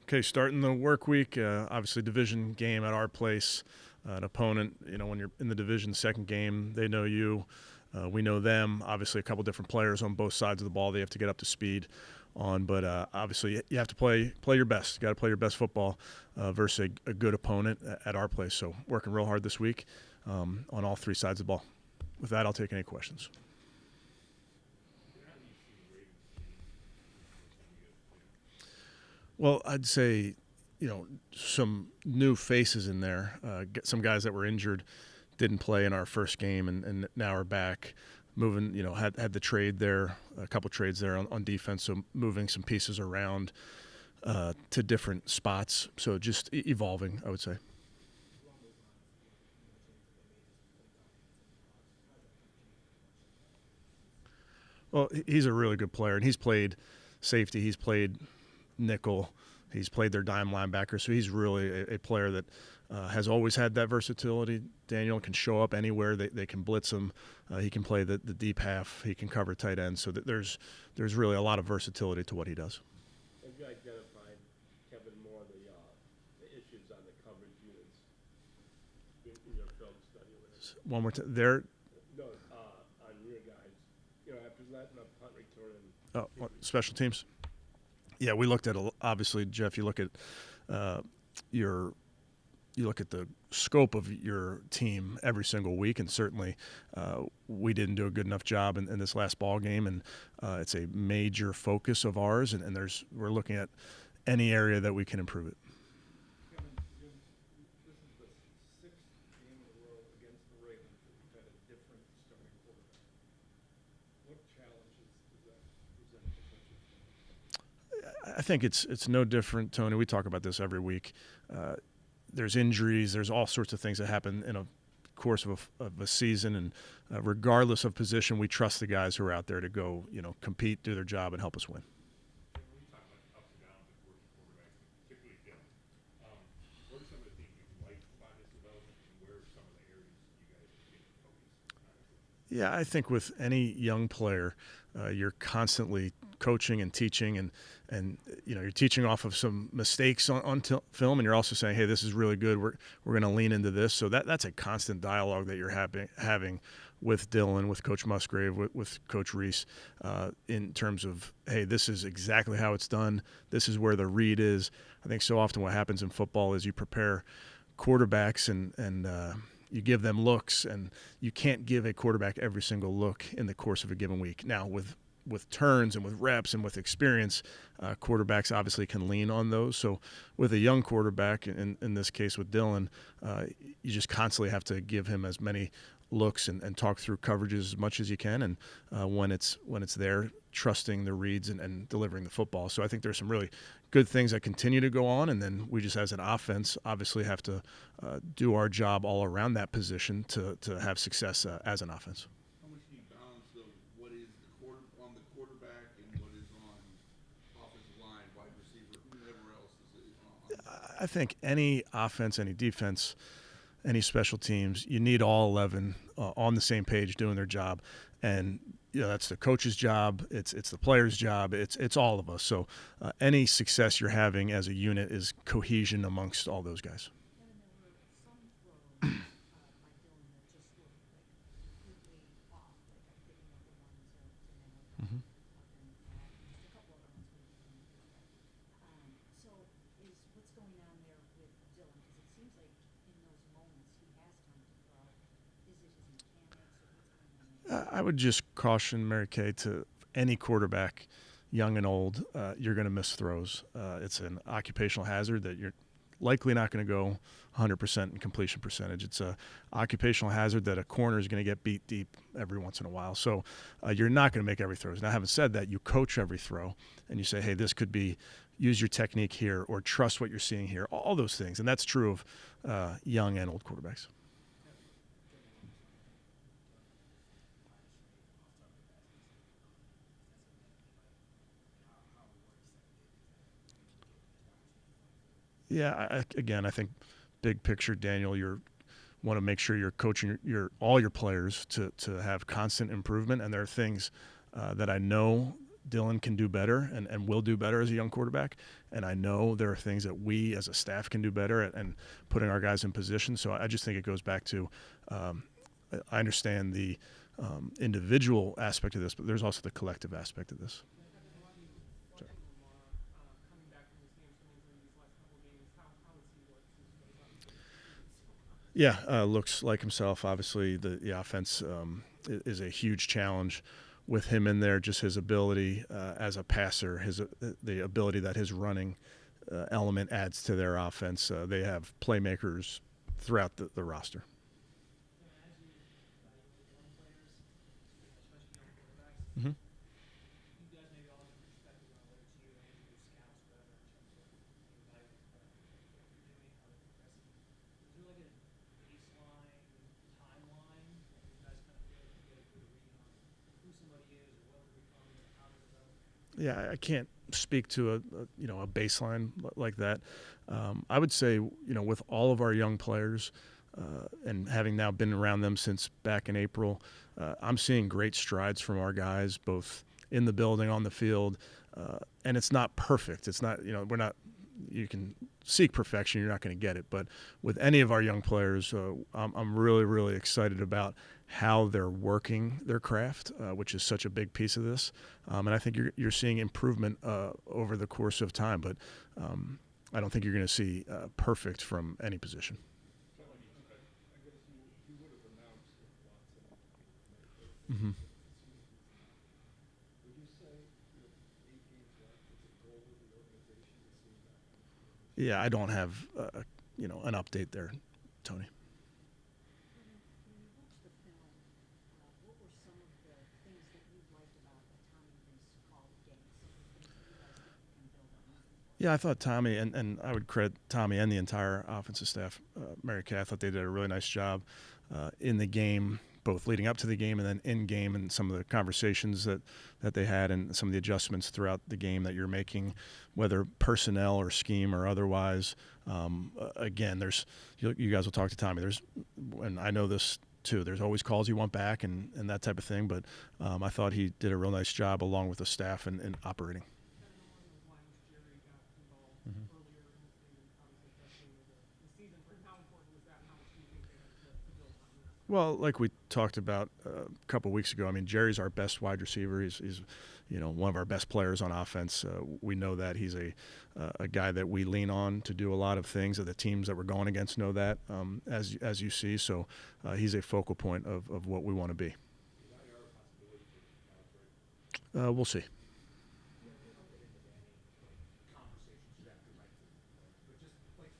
Okay, starting the work week, obviously division game at our place. An opponent, when you're in the division second game, they know you. We know them. Obviously, a couple different players on both sides of the ball they have to get up to speed on. But obviously, you have to play your best. You got to play your best football versus a good opponent at our place. So working real hard this week on all three sides of the ball. With that, I'll take any questions. Well, I'd say, some new faces in there. Get some guys that were injured, didn't play in our first game, and now are back. Moving, had the trade there, a couple trades there on defense, so moving some pieces around to different spots. So just evolving, I would say. Well, he's a really good player, and he's played safety. He's played nickel. He's played their dime linebacker, so he's really a player that has always had that versatility. Daniel can show up anywhere. They can blitz him. He can play the deep half. He can cover tight end. So that there's really a lot of versatility to what he does. Have you identified, Kevin, more the issues on the coverage units in your film study? One more time. There. No, on your guys. After letting up punt return Special teams. Yeah, we looked at obviously, Jeff. You look at you look at the scope of your team every single week, and certainly we didn't do a good enough job in this last ball game, and it's a major focus of ours. And we're looking at any area that we can improve it. Kevin, this is the sixth game in a row against the Ravens that you've had a different starting quarterback. What challenges does that present to coaches? I think it's no different, Tony. We talk about this every week. There's injuries. There's all sorts of things that happen in a course of a season, and regardless of position, we trust the guys who are out there to go, compete, do their job, and help us win. When you talk about ups and downs of course quarterbacks, particularly Dylan, what are some of the things you like about his development, and where are some of the areas you guys are getting focused? Yeah, I think with any young player, you're constantly coaching and teaching, and you're teaching off of some mistakes on film, and you're also saying, hey, this is really good. We're going to lean into this. So that's a constant dialogue that you're having with Dylan, with Coach Musgrave, with Coach Reese, in terms of, hey, this is exactly how it's done. This is where the read is. I think so often what happens in football is you prepare quarterbacks and you give them looks, and you can't give a quarterback every single look in the course of a given week. Now, with turns and with reps and with experience, quarterbacks obviously can lean on those. So with a young quarterback, in this case with Dylan, you just constantly have to give him as many looks and talk through coverages as much as you can, and when it's there, trusting the reads and delivering the football. So I think there's some really good things that continue to go on, and then we just as an offense obviously have to do our job all around that position to have success as an offense. How much do you balance what is on the quarterback and what is on offensive line, wide receiver, whoever else is on? I think any offense, any defense, any special teams, you need all 11 on the same page doing their job, and that's the coach's job. It's the player's job. It's all of us. So any success you're having as a unit is cohesion amongst all those guys. Mm-hmm. So is what's going on there with Dylan? Because it seems like in those moments he has time to throw. Is it his mechanics or what's going on there? I would just caution Mary Kay to any quarterback, young and old, you're going to miss throws. It's an occupational hazard that you're likely not going to go 100% in completion percentage. It's a occupational hazard that a corner is going to get beat deep every once in a while. So you're not going to make every throw. Now, having said that, you coach every throw, and you say, hey, this could be, use your technique here, or trust what you're seeing here, all those things. And that's true of young and old quarterbacks. Yeah, I think big picture, Daniel, you want to make sure you're coaching all your players to have constant improvement. And there are things that I know Dylan can do better and will do better as a young quarterback. And I know there are things that we as a staff can do better at and putting our guys in position. So I just think it goes back to I understand the individual aspect of this, but there's also the collective aspect of this. Sorry. Coming back from his hamstring injury these last couple of games, how has he looked since he was Yeah, looks like himself. Obviously, the offense is a huge challenge with him in there. Just his ability as a passer, the ability that his running element adds to their offense. They have playmakers throughout the roster. as you evaluate young players, especially young quarterbacks, Mm-hmm. you guys maybe all have a perspective on whether it's you and your scouts or whatever in terms of evaluating what you're doing, how they're progressing. Is there like a baseline timeline that you guys kind of feel like you get a good read on who somebody is or what they're becoming or how they're developing? Yeah, I can't speak to a baseline like that. I would say with all of our young players and having now been around them since back in April, I'm seeing great strides from our guys both in the building, on the field, and it's not perfect. It's not we're not. You can seek perfection, you're not going to get it. But with any of our young players, I'm really, really excited about how they're working their craft, which is such a big piece of this. And I think you're seeing improvement over the course of time. But I don't think you're going to see perfect from any position. I guess you would have announced if Watson Mm-hmm. would you say with 8 games left, it's a goal of the organization to see him back on the field? Yeah, I don't have an update there, Tony. When you watched the film, what were some of the things that you liked about the Tommy Rees called game? Some of the things that you guys think you can build on moving forward? Yeah, I thought Tommy, and I would credit Tommy and the entire offensive staff, Mary Kay, I thought they did a really nice job in the game, both leading up to the game and then in game, and some of the conversations that they had and some of the adjustments throughout the game that you're making, whether personnel or scheme or otherwise. Again, you guys will talk to Tommy. And I know this too, there's always calls you want back and that type of thing, but I thought he did a real nice job along with the staff in operating. Kind of along those lines, Jerry got involved earlier in the season, obviously especially with the season. For him, how important was that? How much do you think they have to build on that? Well, like we talked about a couple of weeks ago, I mean, Jerry's our best wide receiver. He's one of our best players on offense. We know that he's a guy that we lean on to do a lot of things. That the teams that we're going against know that, as you see. So he's a focal point of what we want to be. We'll see. Conversations you have to write to them, but just like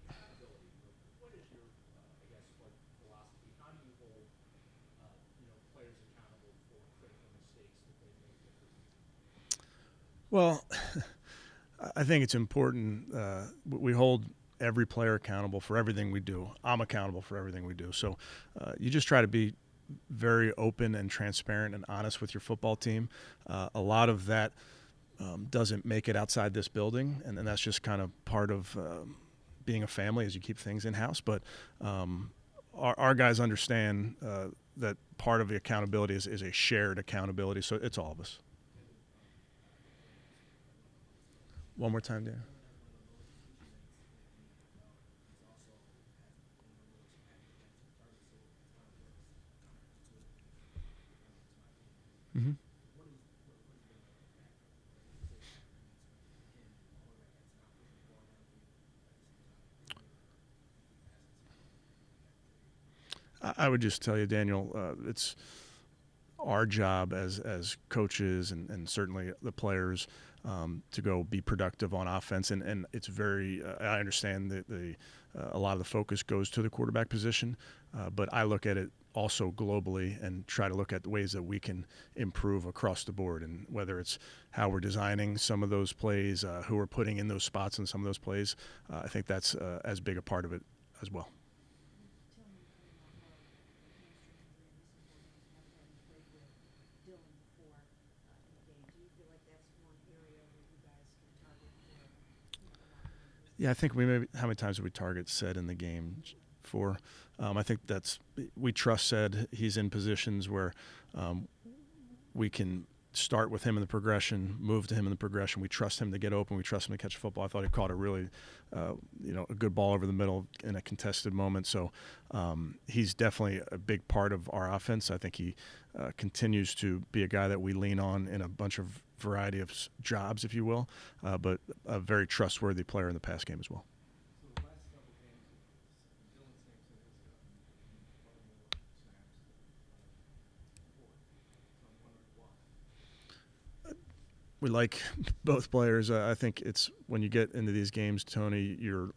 accountability. What is your, I guess, like philosophy? How do you hold, players accountable for critical mistakes that they make? Well, I think it's important. We hold every player accountable for everything we do. I'm accountable for everything we do. So you just try to be very open and transparent and honest with your football team. A lot of that doesn't make it outside this building, and that's just kind of part of being a family as you keep things in-house. But our guys understand that part of the accountability is a shared accountability, so it's all of us. One more time, Dan. Mm-hmm. I would just tell you, Daniel, it's our job as coaches and certainly the players to go be productive on offense. And it's very I understand that a lot of the focus goes to the quarterback position, but I look at it also globally and try to look at the ways that we can improve across the board, and whether it's how we're designing some of those plays, who we're putting in those spots in some of those plays. I think that's as big a part of it as well. Tell me about how the hamstring injury in recent four games, never having played with Dylan before in a game. Do you feel like that's one area where you guys can target for a lot more improvement? Yeah, I think how many times did we target Sed in the game? 4. I think we trust Sed. He's in positions where we can start with him in the progression, move to him in the progression. We trust him to get open. We trust him to catch a football. I thought he caught a really, a good ball over the middle in a contested moment. So he's definitely a big part of our offense. I think he continues to be a guy that we lean on in a bunch of variety of jobs, if you will, but a very trustworthy player in the pass game as well. So the last couple games, Dylan Sampson has gotten far more snaps than Ford. So I'm wondering why. We like both players. I think it's when you get into these games, Tony, you're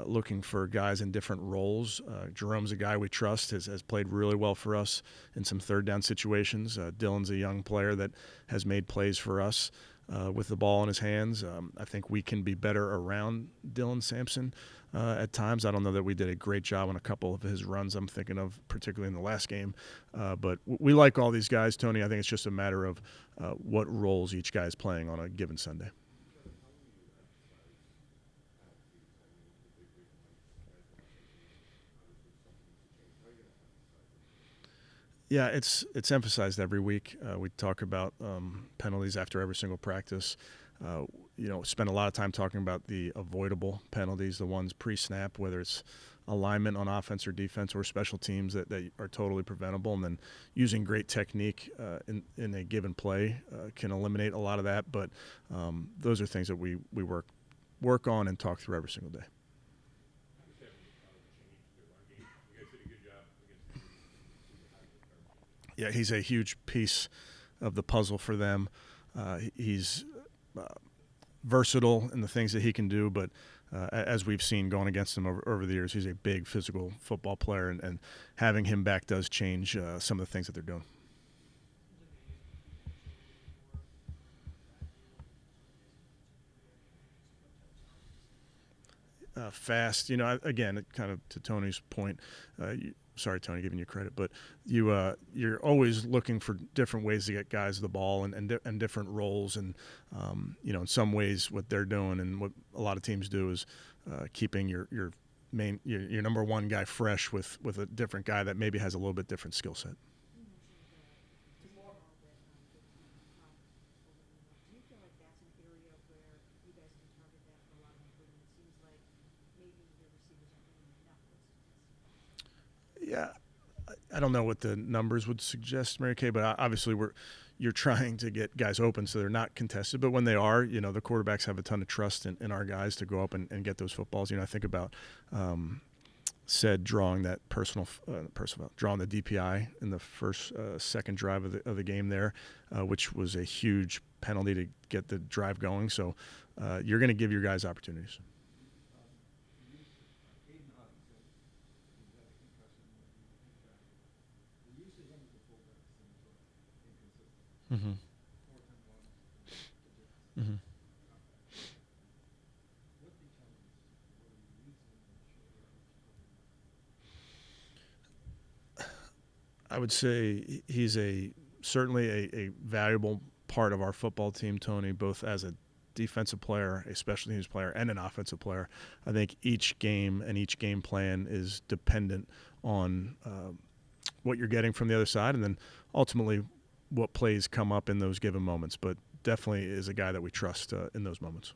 looking for guys in different roles. Jerome's a guy we trust, has played really well for us in some third down situations. Dylan's a young player that has made plays for us with the ball in his hands. I think we can be better around Dylan Sampson at times. I don't know that we did a great job on a couple of his runs I'm thinking of, particularly in the last game. But we like all these guys, Tony. I think it's just a matter of what roles each guy is playing on a given Sunday. Yeah, it's emphasized every week. We talk about penalties after every single practice. Spend a lot of time talking about the avoidable penalties, the ones pre-snap, whether it's alignment on offense or defense or special teams that are totally preventable, and then using great technique in a given play can eliminate a lot of that. But those are things that we work on and talk through every single day. Yeah, he's a huge piece of the puzzle for them. He's versatile in the things that he can do, but as we've seen going against him over the years, he's a big physical football player, and having him back does change some of the things that they're doing. Fast, again, kind of to Tony's point, sorry, Tony, giving you credit, but you're always looking for different ways to get guys the ball and different roles. And, in some ways what they're doing and what a lot of teams do is keeping your number one guy fresh with a different guy that maybe has a little bit different skill set. Do you feel like that's an area where you guys can target that for a lot of improvement? It seems like maybe your receivers aren't getting enough of those tests. Yeah, I don't know what the numbers would suggest, Mary Kay, but obviously you're trying to get guys open so they're not contested. But when they are, the quarterbacks have a ton of trust in our guys to go up and get those footballs. I think about said drawing that drawing the DPI in the second drive of the game there, which was a huge penalty to get the drive going. So you're going to give your guys opportunities. Mm-hmm. Mm-hmm. I would say he's certainly a valuable part of our football team, Tony, both as a defensive player, a special teams player, and an offensive player. I think each game and each game plan is dependent on what you're getting from the other side, and then ultimately what plays come up in those given moments. But definitely is a guy that we trust in those moments.